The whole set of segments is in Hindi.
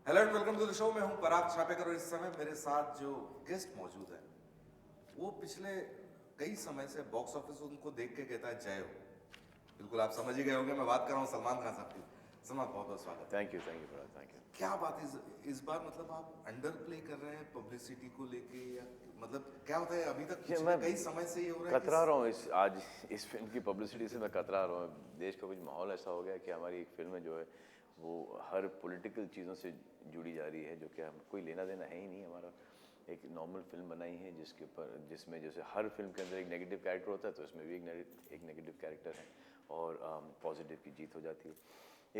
Hello and welcome to the show. मैं हूं पराग छापेकर और इस समय मेरे साथ जो गेस्ट मौजूद है वो पिछले कई समय से बॉक्स ऑफिस उनको देख के कहता है जय हो। बिल्कुल आप समझ ही गए होंगे, मैं बात कर रहा हूं सलमान खान साहब की। सलमान, बहुत बहुत स्वागत है। Thank you Parag, thank you. क्या बात इस बार, मतलब आप अंडर प्ले कर रहे हैं पब्लिसिटी को लेके, या मतलब क्या होता है? अभी तक ये पिछले मैं कई समय से ये हो रहा है कतरा रहा हूँ इस फिल्म की पब्लिसिटी से मैं कतरा रहा हूँ। देश का कुछ माहौल ऐसा हो गया कि हमारी एक फिल्म जो है वो हर पॉलिटिकल चीज़ों से जुड़ी जा रही है, जो कि हम कोई लेना देना है ही नहीं हमारा। एक नॉर्मल फिल्म बनाई है जिसके ऊपर जिसमें जैसे हर फिल्म के अंदर एक नेगेटिव कैरेक्टर होता है, तो इसमें भी एक नेगेटिव कैरेक्टर है और पॉजिटिव की जीत हो जाती है।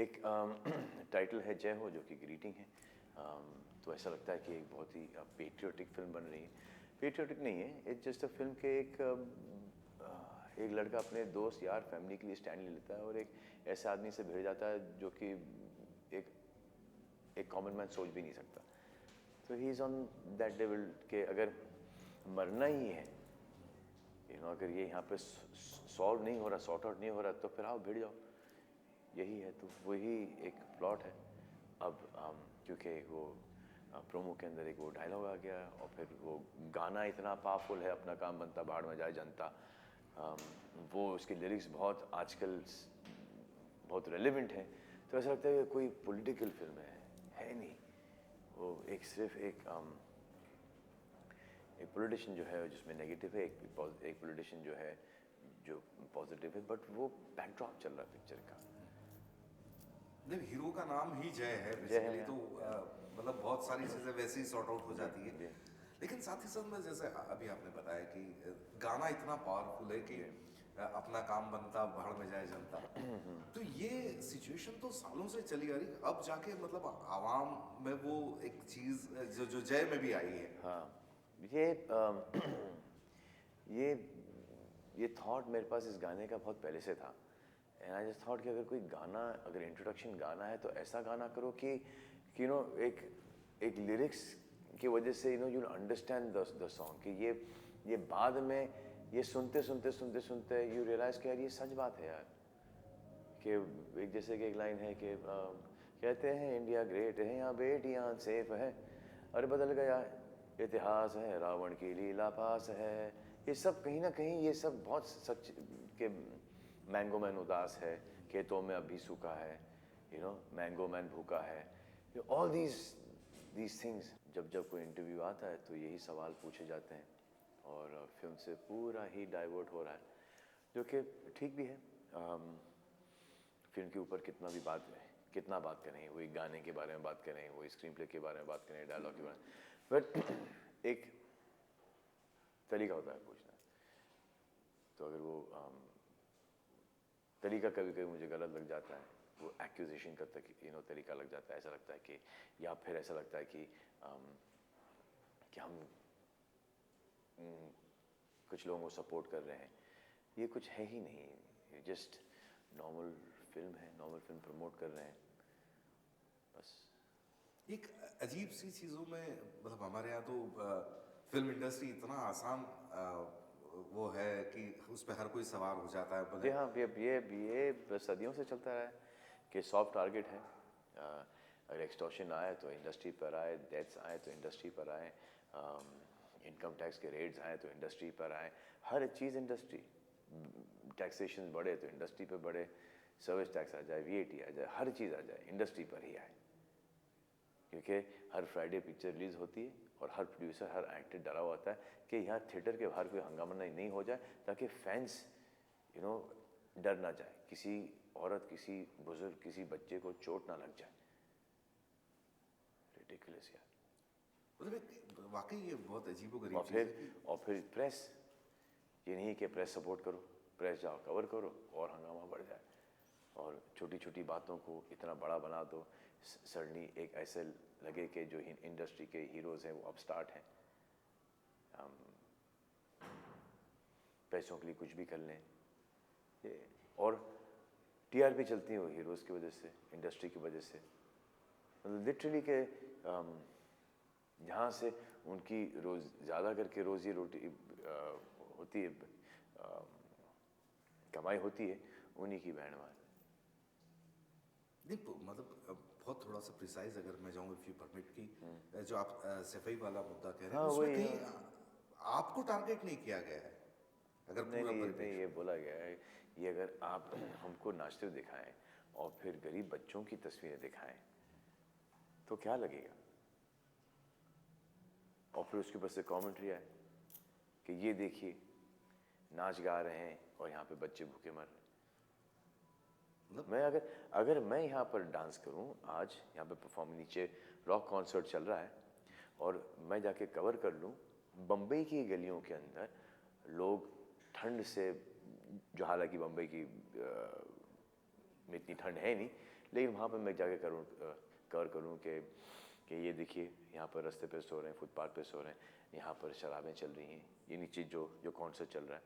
एक टाइटल है जय हो, जो कि ग्रीटिंग है। तो ऐसा लगता है कि एक बहुत ही पेट्रियोटिक फिल्म बन रही है। पेट्रियोटिक नहीं है, इट्स जस्ट अ फिल्म के एक लड़का अपने दोस्त यार फैमिली के लिए स्टैंड ले लेता है और एक ऐसे आदमी से भिड़ जाता है जो कि एक एक कॉमन मैन सोच भी नहीं सकता। तो he is on that level के अगर मरना ही है, अगर ये यहाँ पे सॉल्व नहीं हो रहा, सॉर्ट आउट नहीं हो रहा, तो फिर आओ भिड़ जाओ। यही है, तो वही एक प्लॉट है। अब क्योंकि वो प्रोमो के अंदर एक वो डायलॉग आ गया और फिर वो गाना इतना पावरफुल है, अपना काम बनता भाड़ में जाए जनता। वो उसके लिरिक्स बहुत आजकल बहुत रेलेवेंट है। तो ऐसा लगता है कि कोई पॉलिटिकल फिल्म है नहीं। वो एक सिर्फ एक पॉलिटिशियन जो है जिसमें नेगेटिव है, एक पॉलिटिशियन जो है जो पॉजिटिव है, बट वो बैकड्रॉप चल रहा है पिक्चर का। जब हीरो का नाम ही जय है जय है बेसिकली, तो मतलब बहुत सारी चीजें वैसे ही सॉर्ट आउट हो जाती है। जी लेकिन साथ ही साथ में जैसे अभी आपने बताया कि गाना इतना पावरफुल है कि जी। अपना काम बनता भाड़ में जाए जनता। तो ये सिचुएशन तो सालों से चली आ रही, अब जाके मतलब आवाम में वो एक चीज जो जो जय में भी आई है। हाँ, ये ये ये थॉट मेरे पास इस गाने का बहुत पहले से था। एंड आई जस्ट थॉट कि अगर कोई गाना, अगर इंट्रोडक्शन गाना है तो ऐसा गाना करो कि एक एक लिरिक्स की वजह से यू अंडरस्टैंड द सॉन्ग, कि ये बाद में ये सुनते सुनते सुनते सुनते यू रियलाइज कि यार ये सच बात है यार। कि एक जैसे कि एक लाइन है कि कहते हैं इंडिया ग्रेट है, यहाँ बेटियाँ सेफ है, अरे बदल गया इतिहास है, रावण की लीला पास है। ये सब कहीं ना कहीं ये सब बहुत सच के मैंगो मैन उदास है, खेतों में अभी सूखा है, मैंगो मैन भूखा है। ऑल दीज थिंग्स जब जब कोई इंटरव्यू आता है तो यही सवाल पूछे जाते हैं और फिल्म से पूरा ही डाइवर्ट हो रहा है, जो कि ठीक भी है। फिल्म के ऊपर कितना बात करें, वही गाने के बारे में बात करें, वही स्क्रीन प्ले के बारे में बात करें, डायलॉग के बारे में, बट एक तरीका होता है पूछना। तो अगर वो तरीका कभी कभी मुझे गलत लग जाता है, वो एक्यूजेशन का तरीका लग जाता है, ऐसा लगता है कि, या फिर ऐसा लगता है कि हम कुछ लोगों को सपोर्ट कर रहे हैं। ये कुछ है ही नहीं, ये जस्ट नॉर्मल फिल्म है, नॉर्मल फिल्म प्रमोट कर रहे हैं बस। एक अजीब सी चीजों में, मतलब हमारे यहाँ तो फिल्म इंडस्ट्री इतना आसान वो है कि उस पर हर कोई सवार हो जाता है जी भले। हाँ, ये सदियों से चलता रहा है कि सॉफ्ट टारगेट है। अगर एक्सटॉर्शन आए तो इंडस्ट्री पर आए, डेथ्स आए तो इंडस्ट्री पर आए, इनकम टैक्स के रेट्स आए तो इंडस्ट्री पर आए, हर चीज़ इंडस्ट्री। टैक्सेशन बढ़े तो इंडस्ट्री पर बढ़े, सर्विस टैक्स आ जाए, वीएटी आ जाए, हर चीज़ आ जाए, इंडस्ट्री पर ही आए। क्योंकि हर फ्राइडे पिक्चर रिलीज़ होती है और हर प्रोड्यूसर, हर एक्टर डरा हुआ होता है कि यहाँ थिएटर के बाहर कोई हंगामा नहीं हो जाए, ताकि फैंस डर ना जाए, किसी औरत, किसी बुजुर्ग, किसी बच्चे को चोट ना लग जाए। रिडिकुलस यार। मतलब वाकई ये बहुत अजीबोगरीब और चीज है कि फिर प्रेस, ये नहीं कि प्रेस सपोर्ट करो, प्रेस जाओ कवर करो और हंगामा बढ़ जाए, और छोटी छोटी बातों को इतना बड़ा बना दो। सडनली एक ऐसे लगे कि जो इंडस्ट्री के हीरोज़ हैं वो अब स्टार्ट हैं, पैसों के लिए कुछ भी कर लें। और टीआरपी चलती है वो हीरोज़ की वजह से, इंडस्ट्री की वजह से। मतलब लिटरली के जहाँ से उनकी रोज़ ज़्यादा करके रोज़ी रोटी होती है, कमाई होती है, उन्हीं की बैंड मार। नहीं, मतलब बहुत थोड़ा सा प्रिसाइज अगर मैं जाऊँ, इफ यू परमिट, की जो आप सफाई वाला मुद्दा कह रहे हैं, हाँ, उसमें वही, कहीं आपको टारगेट नहीं किया गया है अगर नहीं पूरा नहीं परिप्रेक्ष्य। ये बोला गया है, ये अगर आप हमको नाचते हुए दिखाएं और फिर गरीब बच्चों की तस्वीरें दिखाएं तो क्या लगेगा, और फिर उसके ऊपर से कमेंट्री आए कि ये देखिए नाच गा रहे हैं और यहाँ पे बच्चे भूखे मर रहे हैं। मतलब मैं अगर मैं यहाँ पर डांस करूँ, आज यहाँ पे परफॉर्म, नीचे रॉक कॉन्सर्ट चल रहा है और मैं जाके कवर कर लूँ, बम्बई की गलियों के अंदर लोग ठंड से, जो हालांकि बम्बई की में इतनी ठंड है नहीं, लेकिन वहाँ पर मैं जाके कवर करूँ कि ये देखिए यहाँ पर रास्ते पे सो रहे हैं, फुटपाथ पे सो रहे हैं, यहाँ पर शराबें चल रही हैं, ये नीचे जो कॉन्सर्ट चल रहा है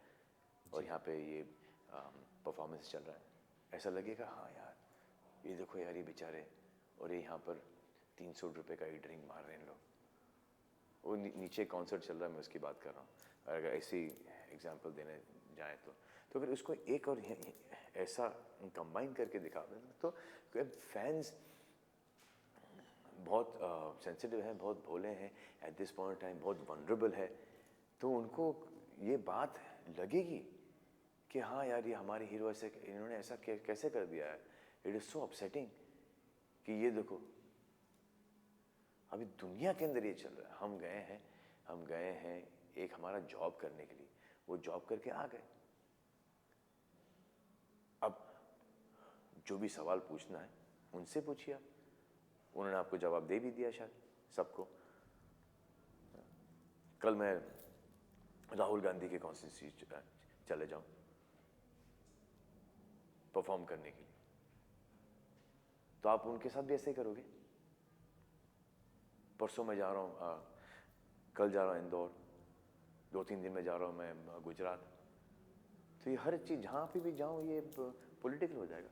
और यहाँ पे ये परफॉर्मेंस चल रहा है, ऐसा लगेगा हाँ यार ये देखो यार ये बेचारे, और ये यहाँ पर 300 रुपये का ही ड्रिंक मार रहे हैं लोग, वो नीचे कॉन्सर्ट चल रहा है, मैं उसकी बात कर रहा हूँ। अगर ऐसी एग्जांपल देने जाए तो अगर उसको एक और ऐसा कंबाइन करके दिखा दें तो फैंस बहुत सेंसिटिव हैं, बहुत भोले हैं, एट दिस पॉइंट टाइम बहुत वनरेबल है, तो उनको ये बात लगेगी कि हाँ यार ये हमारे हीरो ऐसे, इन्होंने ऐसा कैसे कर दिया है, इट इज़ सो अपसेटिंग कि ये देखो अभी दुनिया के अंदर ये चल रहा है। हम गए हैं एक हमारा जॉब करने के लिए, वो जॉब करके आ गए, अब जो भी सवाल पूछना है उनसे पूछिए आप, उन्होंने आपको जवाब दे भी दिया शायद सबको। कल मैं राहुल गांधी के कॉन्स्टिट्यूंसी चले जाऊं परफॉर्म करने के लिए, तो आप उनके साथ भी ऐसे ही करोगे। परसों मैं जा रहा हूँ, कल जा रहा हूँ इंदौर, 2-3 दिन में जा रहा हूँ मैं गुजरात, तो ये हर चीज़ जहाँ पे भी जाऊँ ये पॉलिटिकल हो जाएगा।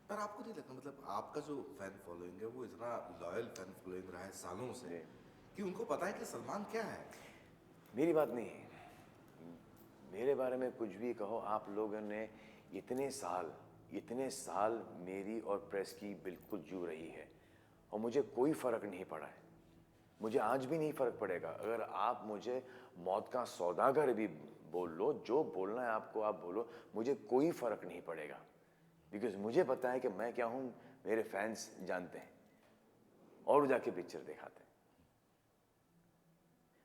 पर आपको नहीं लगता, मतलब आपका जो फैन फॉलोइंग है वो इतना लॉयल फैन फॉलोइंग रहा है सालों से, कि उनको पता है कि सलमान क्या है? मेरी बात नहीं, मेरे बारे में कुछ भी कहो, आप लोगों ने इतने साल मेरी और प्रेस की बिल्कुल जू रही है और मुझे कोई फ़र्क नहीं पड़ा है, मुझे आज भी नहीं फ़र्क पड़ेगा। अगर आप मुझे मौत का सौदागर भी बोल लो, जो बोलना है आपको आप बोलो, मुझे कोई फ़र्क नहीं पड़ेगा, बिकॉज मुझे पता है कि मैं क्या हूँ, मेरे फैंस जानते हैं और जाके पिक्चर दिखाते हैं।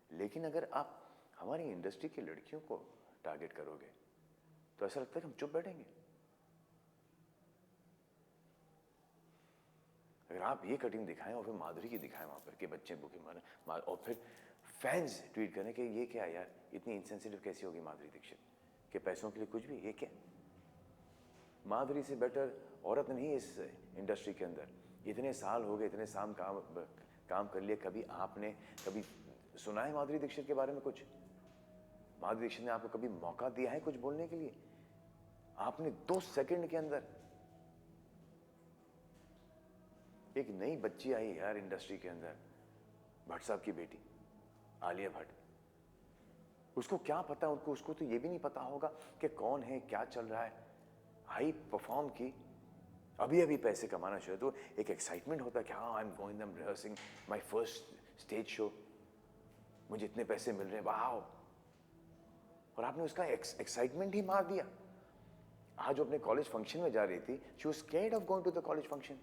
लेकिन अगर आप हमारी इंडस्ट्री की लड़कियों को टारगेट करोगे तो ऐसा लगता है कि हम चुप बैठेंगे। अगर आप ये कटिंग दिखाएं और फिर माधुरी की दिखाएं वहां पर कि बच्चे भूखे मरे, और फिर फैंस ट्वीट करें कि ये क्या यार, इतनी इंसेंसिटिव कैसी होगी माधुरी दीक्षित के पैसों के लिए कुछ भी, ये क्या, माधुरी से बेटर औरत नहीं इस इंडस्ट्री के अंदर, इतने साल हो गए, इतने साल काम कर लिए, कभी आपने कभी सुना है माधुरी दीक्षित के बारे में कुछ? माधुरी दीक्षित ने आपको कभी मौका दिया है कुछ बोलने के लिए? आपने 2 सेकंड के अंदर, एक नई बच्ची आई यार इंडस्ट्री के अंदर, भट्ट साहब की बेटी आलिया भट्ट, उसको क्या पता, उसको तो ये भी नहीं पता होगा कि कौन है, क्या चल रहा है, हाई परफॉर्म की, अभी पैसे कमाना शुरू, तो एक एक्साइटमेंट होता है कि हाँ I am going, I am rehearsing my first stage show, मुझे इतने पैसे मिल रहे हैं, वाओ, और आपने उसका एक्साइटमेंट ही मार दिया। आज वो अपने कॉलेज फंक्शन में जा रही थी, she was scared of going to the college function.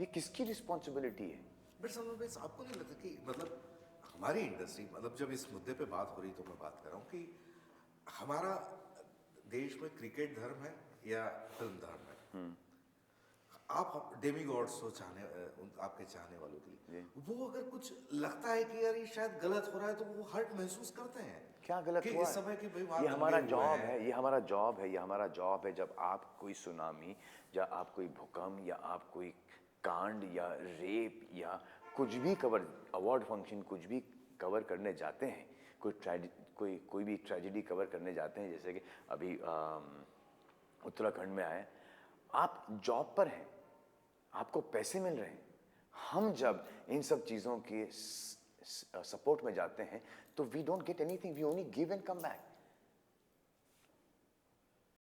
ये किसकी रिस्पॉन्सिबिलिटी है? बट सलमान भाई, आपको नहीं लगता कि मतलब हमारी इंडस्ट्री, मतलब जब इस मुद्दे पे बात हो रही तो मैं बात कर रहा हूँ कि हमारा देश में क्रिकेट धर्म है या फिल्म धर्म है? आप डेमी गॉड्स हो आपके चाहने वालों के लिए, वो अगर कुछ लगता है कि यार ये शायद गलत हो रहा है तो वो हर्ट महसूस करते हैं। क्या गलत कि हुआ इस है? समय कि भाई वहाँ ये हमारा दंगे हुए जॉब हैं। है, ये हमारा जॉब है। जब आप कोई सुनामी या आप कोई भूकंप या आप कोई कांड या रेप या कुछ भी कवर, अवार्ड फंक्शन कुछ भी कवर करने जाते हैं, कोई भी ट्रेजेडी कवर करने जाते हैं, जैसे कि अभी उत्तराखंड में आए, आप जॉब पर हैं, आपको पैसे मिल रहे हैं। हम जब इन सब चीज़ों के सपोर्ट में जाते हैं तो we don't get anything, we only give and come back.